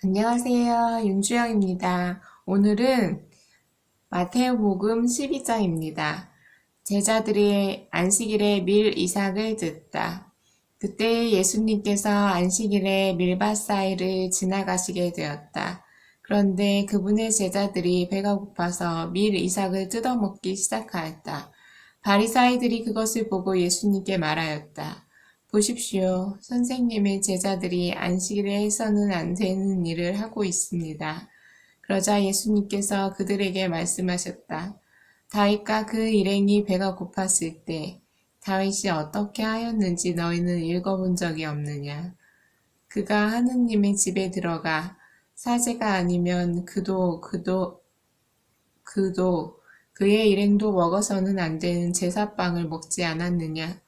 안녕하세요. 윤주영입니다. 오늘은 마태복음 12장입니다. 제자들이 안식일에 밀 이삭을 듣다. 그때 예수님께서 안식일에 밀밭 사이를 지나가시게 되었다. 그런데 그분의 제자들이 배가 고파서 밀 이삭을 뜯어먹기 시작하였다. 바리사이들이 그것을 보고 예수님께 말하였다. 보십시오. 선생님의 제자들이 안식일에 해서는 안 되는 일을 하고 있습니다. 그러자 예수님께서 그들에게 말씀하셨다. 다윗과 그 일행이 배가 고팠을 때 다윗이 어떻게 하였는지 너희는 읽어본 적이 없느냐? 그가 하느님의 집에 들어가 사제가 아니면 그도 그의 일행도 먹어서는 안 되는 제사빵을 먹지 않았느냐?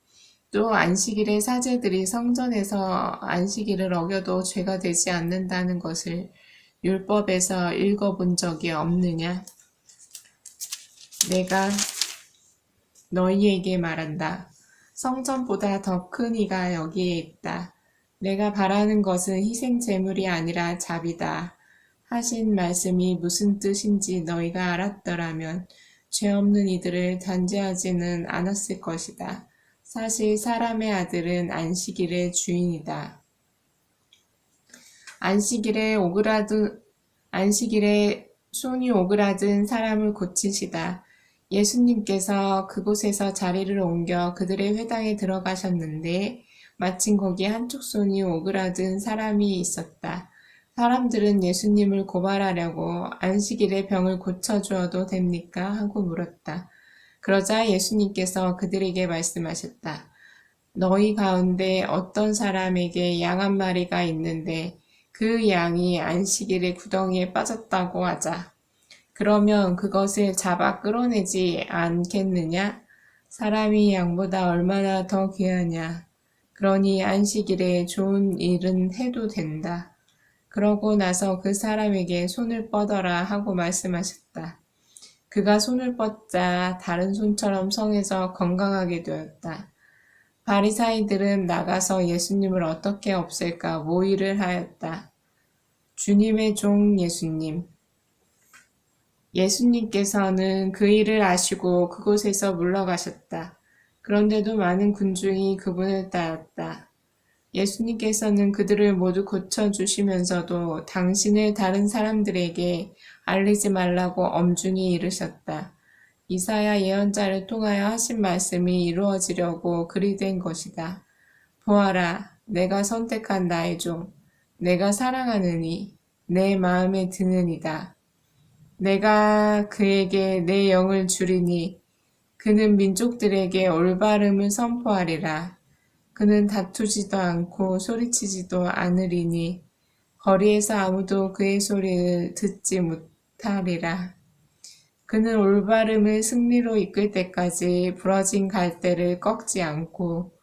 또 안식일에 사제들이 성전에서 안식일을 어겨도 죄가 되지 않는다는 것을 율법에서 읽어본 적이 없느냐? 내가 너희에게 말한다. 성전보다 더 큰 이가 여기에 있다. 내가 바라는 것은 희생 제물이 아니라 자비다. 하신 말씀이 무슨 뜻인지 너희가 알았더라면 죄 없는 이들을 단죄하지는 않았을 것이다. 사실 사람의 아들은 안식일의 주인이다. 안식일에 손이 오그라든 사람을 고치시다. 예수님께서 그곳에서 자리를 옮겨 그들의 회당에 들어가셨는데 마침 거기에 한쪽 손이 오그라든 사람이 있었다. 사람들은 예수님을 고발하려고 안식일에 병을 고쳐주어도 됩니까? 하고 물었다. 그러자 예수님께서 그들에게 말씀하셨다. 너희 가운데 어떤 사람에게 양 한 마리가 있는데 그 양이 안식일에 구덩이에 빠졌다고 하자. 그러면 그것을 잡아 끌어내지 않겠느냐? 사람이 양보다 얼마나 더 귀하냐? 그러니 안식일에 좋은 일은 해도 된다. 그러고 나서 그 사람에게 손을 뻗어라 하고 말씀하셨다. 그가 손을 뻗자 다른 손처럼 성해져 건강하게 되었다. 바리사이들은 나가서 예수님을 어떻게 없앨까 모의를 하였다. 주님의 종 예수님께서는 그 일을 아시고 그곳에서 물러가셨다. 그런데도 많은 군중이 그분을 따랐다. 예수님께서는 그들을 모두 고쳐주시면서도 당신을 다른 사람들에게 알리지 말라고 엄중히 이르셨다. 이사야 예언자를 통하여 하신 말씀이 이루어지려고 그리 된 것이다. 보아라, 내가 선택한 나의 종, 내가 사랑하느니 내 마음에 드느니다. 내가 그에게 내 영을 주리니 그는 민족들에게 올바름을 선포하리라. 그는 다투지도 않고 소리치지도 않으리니 거리에서 아무도 그의 소리를 듣지 못하리라. 그는 올바름을 승리로 이끌 때까지 부러진 갈대를 꺾지 않고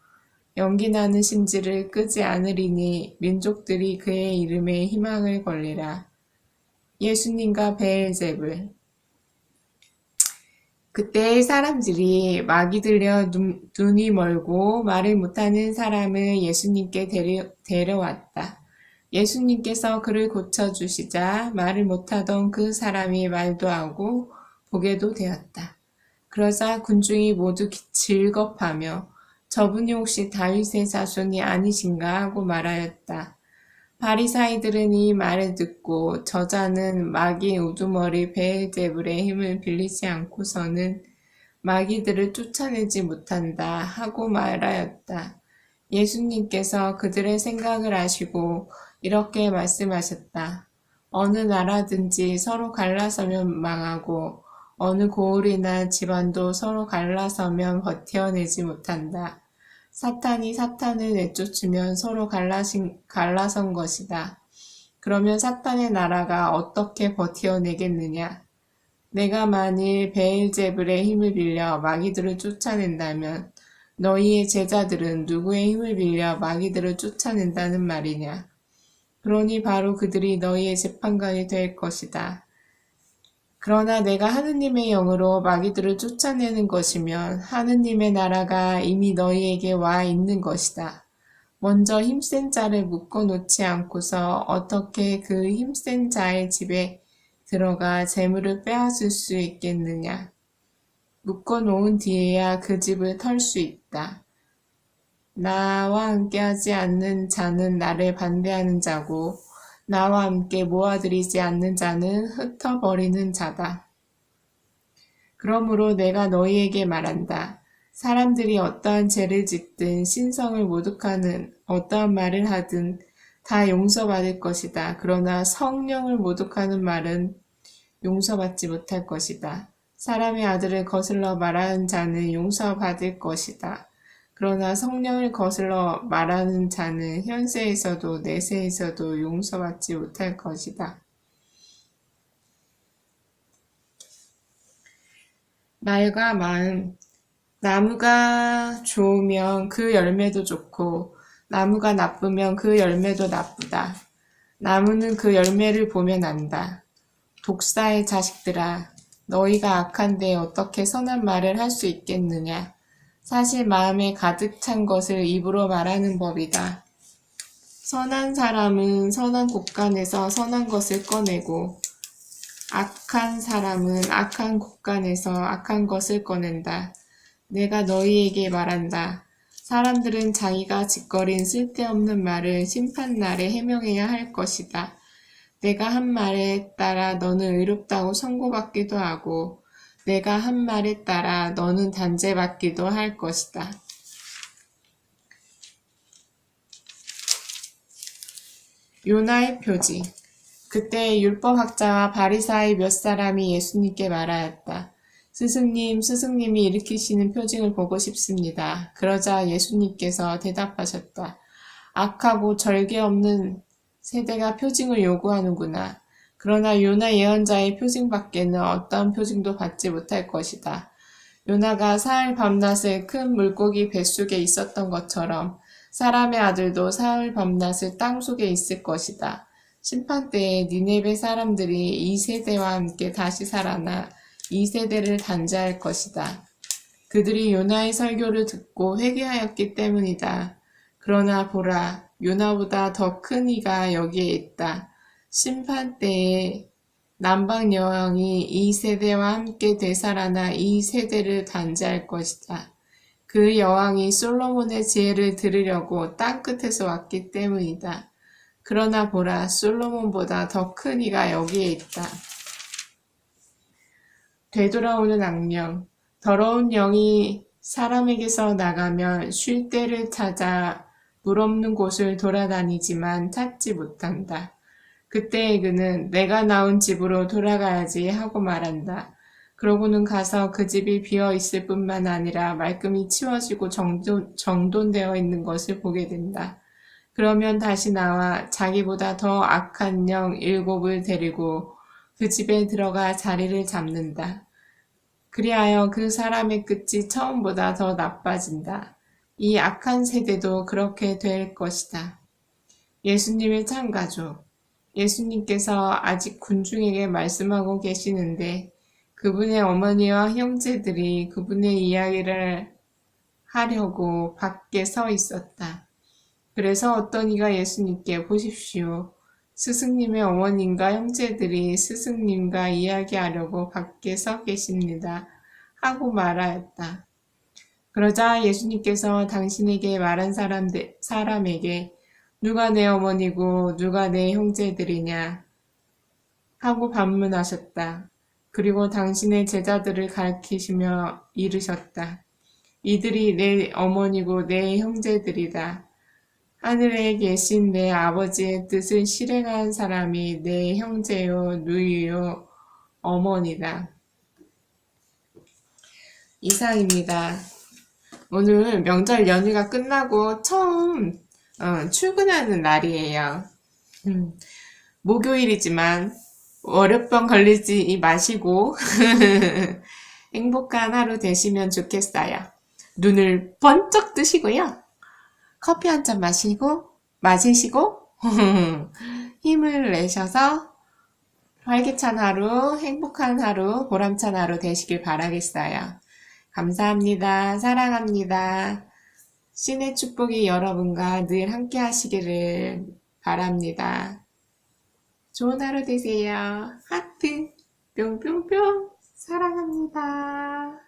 연기나는 심지를 끄지 않으리니 민족들이 그의 이름에 희망을 걸리라. 예수님과 베엘제불. 그때 사람들이 막이 들려 눈이 멀고 말을 못하는 사람을 예수님께 데려왔다. 예수님께서 그를 고쳐주시자 말을 못하던 그 사람이 말도 하고 보게도 되었다. 그러자 군중이 모두 즐겁하며 저분이 혹시 다윗의 자손이 아니신가 하고 말하였다. 바리사이들은 이 말을 듣고 저자는 마귀의 우두머리 베엘제불의 힘을 빌리지 않고서는 마귀들을 쫓아내지 못한다 하고 말하였다. 예수님께서 그들의 생각을 아시고 이렇게 말씀하셨다. 어느 나라든지 서로 갈라서면 망하고 어느 고을이나 집안도 서로 갈라서면 버텨내지 못한다. 사탄이 사탄을 내쫓으면 서로 갈라선 것이다. 그러면 사탄의 나라가 어떻게 버텨내겠느냐? 내가 만일 베엘제불의 힘을 빌려 마귀들을 쫓아낸다면 너희의 제자들은 누구의 힘을 빌려 마귀들을 쫓아낸다는 말이냐? 그러니 바로 그들이 너희의 재판관이 될 것이다. 그러나 내가 하느님의 영으로 마귀들을 쫓아내는 것이면 하느님의 나라가 이미 너희에게 와 있는 것이다. 먼저 힘센 자를 묶어놓지 않고서 어떻게 그 힘센 자의 집에 들어가 재물을 빼앗을 수 있겠느냐. 묶어놓은 뒤에야 그 집을 털 수 있다. 나와 함께하지 않는 자는 나를 반대하는 자고 나와 함께 모아들이지 않는 자는 흩어버리는 자다. 그러므로 내가 너희에게 말한다. 사람들이 어떠한 죄를 짓든 신성을 모독하는 어떠한 말을 하든 다 용서받을 것이다. 그러나 성령을 모독하는 말은 용서받지 못할 것이다. 사람의 아들을 거슬러 말하는 자는 용서받을 것이다. 그러나 성령을 거슬러 말하는 자는 현세에서도 내세에서도 용서받지 못할 것이다. 말과 마음. 나무가 좋으면 그 열매도 좋고 나무가 나쁘면 그 열매도 나쁘다. 나무는 그 열매를 보면 안다. 독사의 자식들아, 너희가 악한데 어떻게 선한 말을 할 수 있겠느냐? 사실 마음에 가득 찬 것을 입으로 말하는 법이다. 선한 사람은 선한 곳간에서 선한 것을 꺼내고 악한 사람은 악한 곳간에서 악한 것을 꺼낸다. 내가 너희에게 말한다. 사람들은 자기가 짓거린 쓸데없는 말을 심판날에 해명해야 할 것이다. 내가 한 말에 따라 너는 의롭다고 선고받기도 하고 내가 한 말에 따라 너는 단죄받기도 할 것이다. 요나의 표지. 그때 율법학자와 바리사의 몇 사람이 예수님께 말하였다. 스승님이 일으키시는 표징을 보고 싶습니다. 그러자 예수님께서 대답하셨다. 악하고 절개 없는 세대가 표징을 요구하는구나. 그러나 요나 예언자의 표징밖에는 어떠한 표징도 받지 못할 것이다. 요나가 사흘 밤낮을 큰 물고기 뱃속에 있었던 것처럼 사람의 아들도 사흘 밤낮을 땅속에 있을 것이다. 심판 때에 니네베 사람들이 이 세대와 함께 다시 살아나 이 세대를 단죄할 것이다. 그들이 요나의 설교를 듣고 회개하였기 때문이다. 그러나 보라, 요나보다 더 큰 이가 여기에 있다. 심판 때에 남방 여왕이 이 세대와 함께 되살아나 이 세대를 단죄할 것이다. 그 여왕이 솔로몬의 지혜를 들으려고 땅끝에서 왔기 때문이다. 그러나 보라, 솔로몬보다 더 큰 이가 여기에 있다. 되돌아오는 악령. 더러운 영이 사람에게서 나가면 쉴 때를 찾아 물 없는 곳을 돌아다니지만 찾지 못한다. 그때 그는 내가 나온 집으로 돌아가야지 하고 말한다. 그러고는 가서 그 집이 비어 있을 뿐만 아니라 말끔히 치워지고 정돈되어 있는 것을 보게 된다. 그러면 다시 나와 자기보다 더 악한 영 7을 데리고 그 집에 들어가 자리를 잡는다. 그리하여 그 사람의 끝이 처음보다 더 나빠진다. 이 악한 세대도 그렇게 될 것이다. 예수님의 참가조. 예수님께서 아직 군중에게 말씀하고 계시는데 그분의 어머니와 형제들이 그분의 이야기를 하려고 밖에 서 있었다. 그래서 어떤 이가 예수님께 보십시오. 스승님의 어머님과 형제들이 스승님과 이야기하려고 밖에 서 계십니다. 하고 말하였다. 그러자 예수님께서 당신에게 말한 사람에게 누가 내 어머니고 누가 내 형제들이냐 하고 반문하셨다. 그리고 당신의 제자들을 가리키시며 이르셨다. 이들이 내 어머니고 내 형제들이다. 하늘에 계신 내 아버지의 뜻을 실행한 사람이 내 형제요, 누이요, 어머니다. 이상입니다. 오늘 명절 연휴가 끝나고 처음 출근하는 날이에요. 목요일이지만 월요병 걸리지 마시고 행복한 하루 되시면 좋겠어요. 눈을 번쩍 뜨시고요. 커피 한 잔 마시시고 힘을 내셔서 활기찬 하루, 행복한 하루, 보람찬 하루 되시길 바라겠어요. 감사합니다. 사랑합니다. 신의 축복이 여러분과 늘 함께 하시기를 바랍니다. 좋은 하루 되세요. 하트 뿅뿅뿅 사랑합니다.